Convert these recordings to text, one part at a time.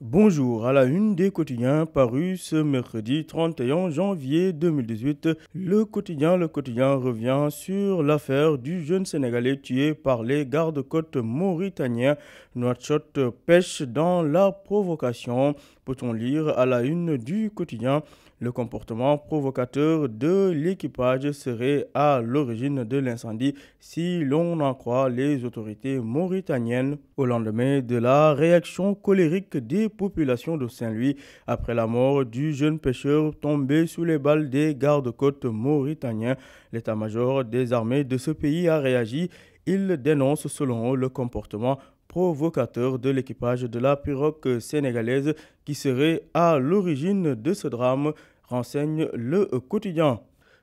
Bonjour, à la une des quotidiens parus ce mercredi 31 janvier 2018, le quotidien revient sur l'affaire du jeune Sénégalais tué par les gardes-côtes mauritaniens. Nouakchott pêche dans la provocation. Peut-on lire à la une du quotidien? Le comportement provocateur de l'équipage serait à l'origine de l'incendie si l'on en croit les autorités mauritaniennes. Au lendemain de la réaction colérique des populations de Saint-Louis après la mort du jeune pêcheur tombé sous les balles des gardes-côtes mauritaniens, l'état-major des armées de ce pays a réagi. Il dénonce selon eux le comportement provocateur de l'équipage de la pirogue sénégalaise qui serait à l'origine de ce drame, renseigne le quotidien.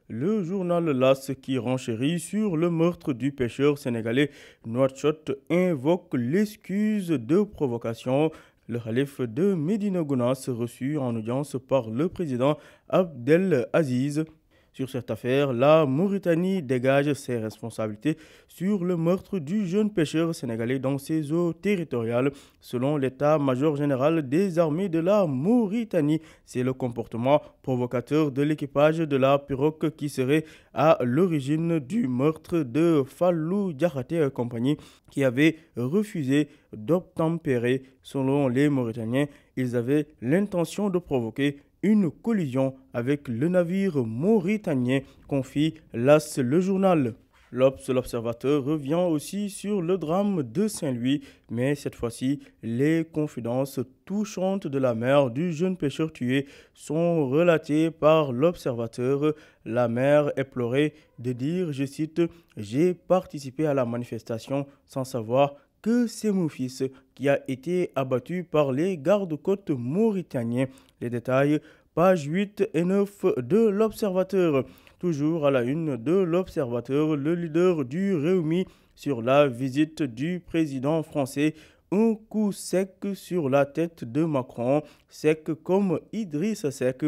Le journal LAS qui renchérit sur le meurtre du pêcheur sénégalais Nouakchott invoque l'excuse de provocation. Le calife de Médina Gounass reçu en audience par le président Abdel Aziz. Sur cette affaire, la Mauritanie dégage ses responsabilités sur le meurtre du jeune pêcheur sénégalais dans ses eaux territoriales. Selon l'état-major général des armées de la Mauritanie, c'est le comportement provocateur de l'équipage de la pirogue qui serait à l'origine du meurtre de Fallou Diakhaté et compagnie qui avait refusé d'obtempérer. Selon les Mauritaniens, ils avaient l'intention de provoquer une collision avec le navire mauritanien, confie l'As le journal. L'Observateur revient aussi sur le drame de Saint-Louis, mais cette fois-ci, les confidences touchantes de la mère du jeune pêcheur tué sont relatées par l'Observateur. La mère est pleurée de dire, je cite, « J'ai participé à la manifestation sans savoir que c'est mon fils qui a été abattu par les gardes-côtes mauritaniens. » Les détails, pages 8 et 9 de l'Observateur. Toujours à la une de l'Observateur, le leader du Rewmi sur la visite du président français. Un coup sec sur la tête de Macron, sec comme Idrissa Seck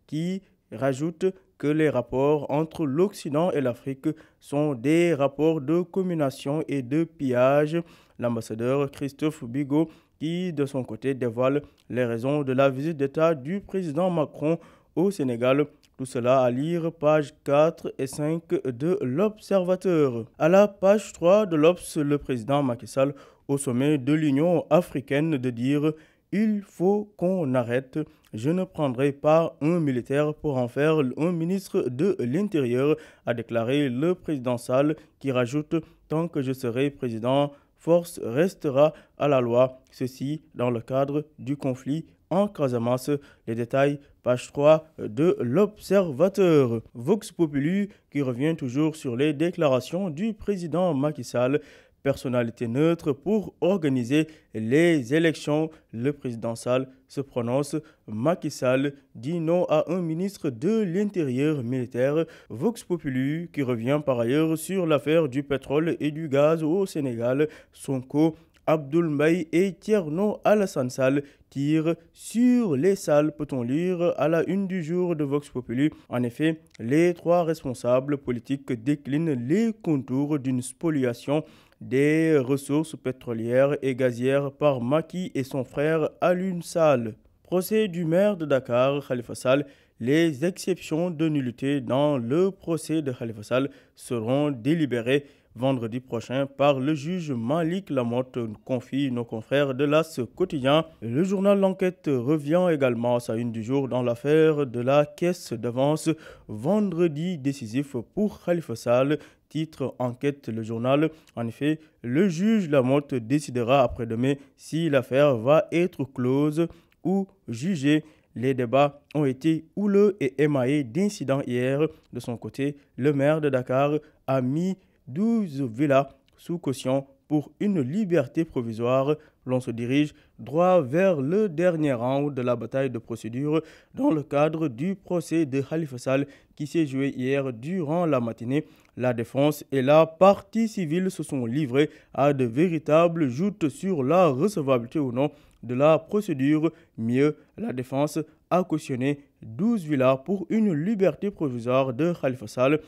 qui rajoute que les rapports entre l'Occident et l'Afrique sont des rapports de communication et de pillage. L'ambassadeur Christophe Bigot qui, de son côté, dévoile les raisons de la visite d'État du président Macron au Sénégal. Tout cela à lire pages 4 et 5 de l'Observateur. À la page 3 de l'Obs, le président Macky Sall au sommet de l'Union africaine de dire « Il faut qu'on arrête. Je ne prendrai pas un militaire pour en faire un ministre de l'Intérieur », a déclaré le président Sall qui rajoute « Tant que je serai président, force restera à la loi ». Ceci dans le cadre du conflit en Casamance. Les détails, page 3 de l'Observateur. Vox Populi qui revient toujours sur les déclarations du président Macky Sall. Personnalité neutre pour organiser les élections. Le président Sall se prononce. Macky Sall dit non à un ministre de l'Intérieur militaire. Vox Populi qui revient par ailleurs sur l'affaire du pétrole et du gaz au Sénégal. Sonko, Abdoul Mbaye et Thierno Alassane Sall tirent sur les salles, peut-on lire à la une du jour de Vox Populi. En effet, les trois responsables politiques déclinent les contours d'une spoliation des ressources pétrolières et gazières par Macky et son frère Alioune Sall. Procès du maire de Dakar, Khalifa Sall. Les exceptions de nullité dans le procès de Khalifa Sall seront délibérées vendredi prochain par le juge Malik Lamotte, confie nos confrères de l'As quotidien. Le journal L'Enquête revient également à sa une du jour dans l'affaire de la caisse d'avance. Vendredi décisif pour Khalifa Sall. Titre Enquête le journal. En effet, le juge Lamotte décidera après-demain si l'affaire va être close ou jugée. Les débats ont été houleux et émaillés d'incidents hier. De son côté, le maire de Dakar a mis 12 villas sous caution pour une liberté provisoire. L'on se dirige droit vers le dernier round de la bataille de procédure dans le cadre du procès de Khalifa Sall qui s'est joué hier durant la matinée. La défense et la partie civile se sont livrés à de véritables joutes sur la recevabilité ou non de la procédure. Mieux, la défense a cautionné 12 villas pour une liberté provisoire de Khalifa Sall.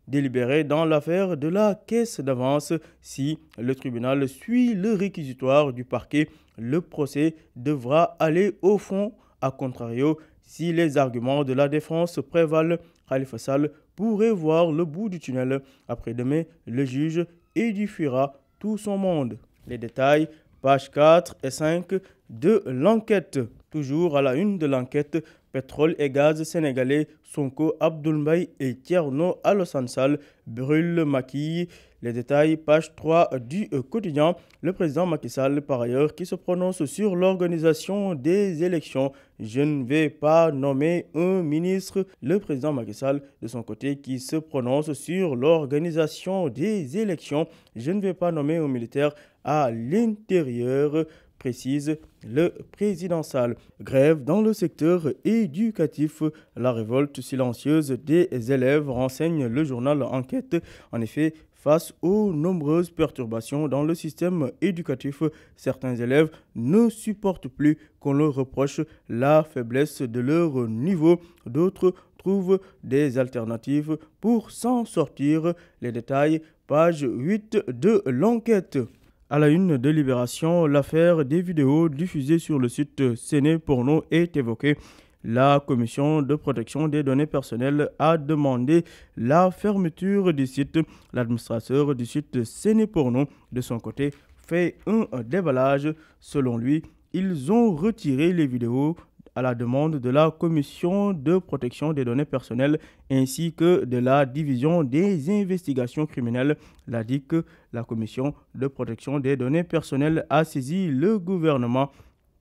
Délibéré dans l'affaire de la caisse d'avance si le tribunal suit le réquisitoire du parquet. le procès devra aller au fond. A contrario, si les arguments de la défense prévalent, Khalifa Sall pourrait voir le bout du tunnel. Après-demain, le juge édifiera tout son monde. Les détails, pages 4 et 5 de l'enquête. Toujours à la une de l'enquête, pétrole et gaz sénégalais, Sonko Abdoul et Thierno Alassane Sall brûlent le maquis. Les détails, page 3 du quotidien. Le président Macky Sall, par ailleurs, qui se prononce sur l'organisation des élections. Je ne vais pas nommer un ministre. Le président Macky Sall, de son côté, qui se prononce sur l'organisation des élections. Je ne vais pas nommer un militaire à l'intérieur, précise le président Sall. Grève dans le secteur éducatif. La révolte silencieuse des élèves, renseigne le journal Enquête. En effet, face aux nombreuses perturbations dans le système éducatif, certains élèves ne supportent plus qu'on leur reproche la faiblesse de leur niveau. D'autres trouvent des alternatives pour s'en sortir. Les détails, page 8 de l'enquête. À la une de Libération, l'affaire des vidéos diffusées sur le site Séné Porno est évoquée. La commission de protection des données personnelles a demandé la fermeture du site. L'administrateur du site Séné Porno, de son côté, fait un déballage. Selon lui, ils ont retiré les vidéos à la demande de la commission de protection des données personnelles ainsi que de la division des investigations criminelles. La DIC, la commission de protection des données personnelles, a saisi le gouvernement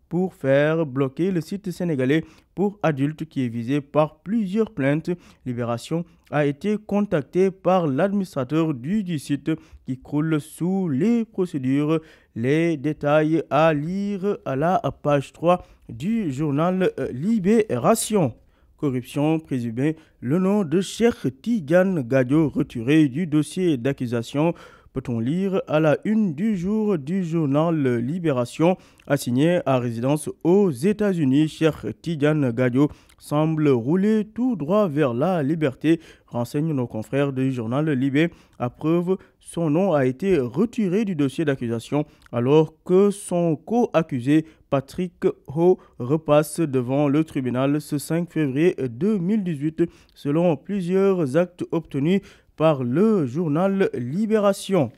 pour faire bloquer le site sénégalais pour adultes qui est visé par plusieurs plaintes. Libération a été contacté par l'administrateur du site qui croule sous les procédures. Les détails à lire à la page 3 du journal Libération. Corruption présumée, le nom de Cheikh Tidiane Gadio retiré du dossier d'accusation. Peut-on lire à la une du jour du journal Libération, assigné à résidence aux États-Unis. Cheikh Tidiane Gadio semble rouler tout droit vers la liberté, renseignent nos confrères du journal Libé. À preuve, son nom a été retiré du dossier d'accusation alors que son co-accusé Patrick Ho repasse devant le tribunal ce 5 février 2018 selon plusieurs actes obtenus par le journal Libération.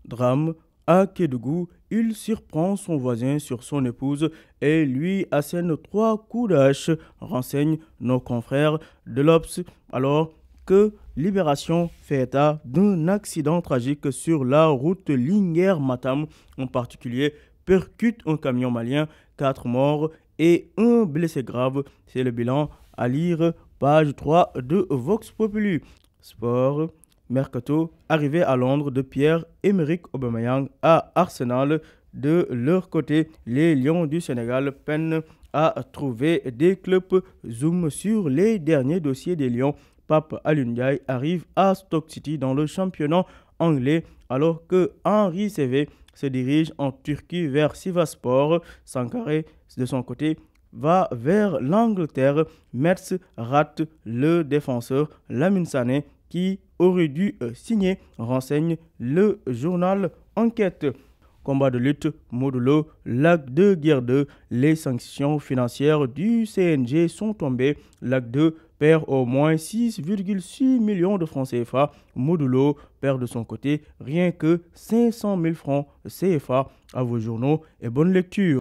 Drame à Kédougou, il surprend son voisin sur son épouse et lui assène 3 coups d'hache, renseignent nos confrères de l'Obs, alors que Libération fait état d'un accident tragique sur la route Linguère-Matam, en particulier percute un camion malien, 4 morts et 1 blessé grave. C'est le bilan à lire, page 3 de Vox Populi. Sport, Mercato, arrivé à Londres de Pierre-Emerick Aubameyang à Arsenal. De leur côté, les Lions du Sénégal peinent à trouver des clubs. Zoom sur les derniers dossiers des Lions. Pape Alioune Ndiaye arrive à Stoke City dans le championnat anglais alors que Henri Saivet se dirige en Turquie vers Sivasspor. Sankaré, de son côté, va vers l'Angleterre. Metz rate le défenseur Lamine Sané qui aurait dû signer, renseigne le journal Enquête. Combat de lutte, modulo, Lac 2, guerre 2. Les sanctions financières du CNG sont tombées. Lac 2 perd au moins 6,6 millions de francs CFA. Modulo perd de son côté rien que 500 000 francs CFA. À vos journaux et bonne lecture.